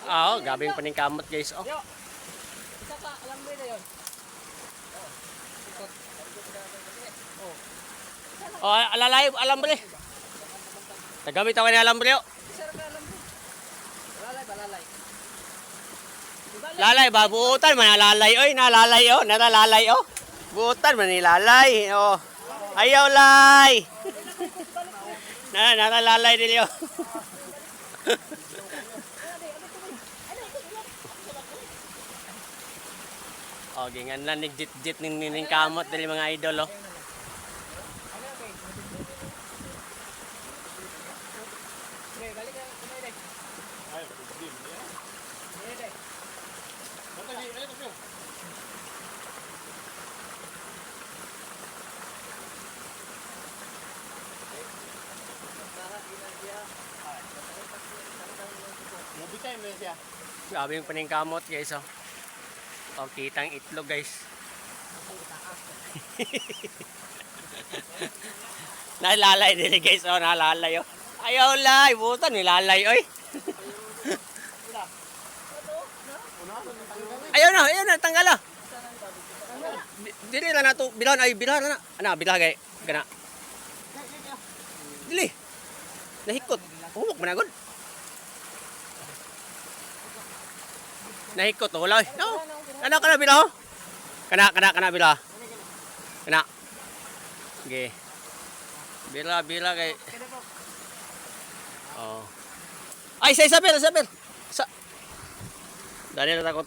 Oo, gabing paningkamot guys. Oh. Isa ka, alam mo na yun. Oh, alalay, alam bali. Tagamit ako ni alam bali. Oh. Isa ka alam mo. Balalay, balalay. Lalay ba buutan man nalalay oy, nalalay oh, nalalay oh. Buutan man nilalay oh. Ayaw lay. Nalalay dili oh. Oh, gingan lang nigdit-dit ning kamot dili mga idol oh. Pre, balik ka, kumay dek. Kumay dek. Grabe yung paningkamot guys oh. Oh, kitang itlog guys. Nalalay dili guys oh, nalalay oh. Ayaw lay, butan nilalay oy. Ayaw na, tanggal ah. Dili lang na to, bilahan ay bilahan na. Ana, bilah gay. Kana. Dili. Nahikot. Humok man agad. Nahikot oh, wala. No. Kana bilah. Kana bilah. Kana. Okay. Bila kay. Oh. Ay, sa Isabel. Sa Daniel takot.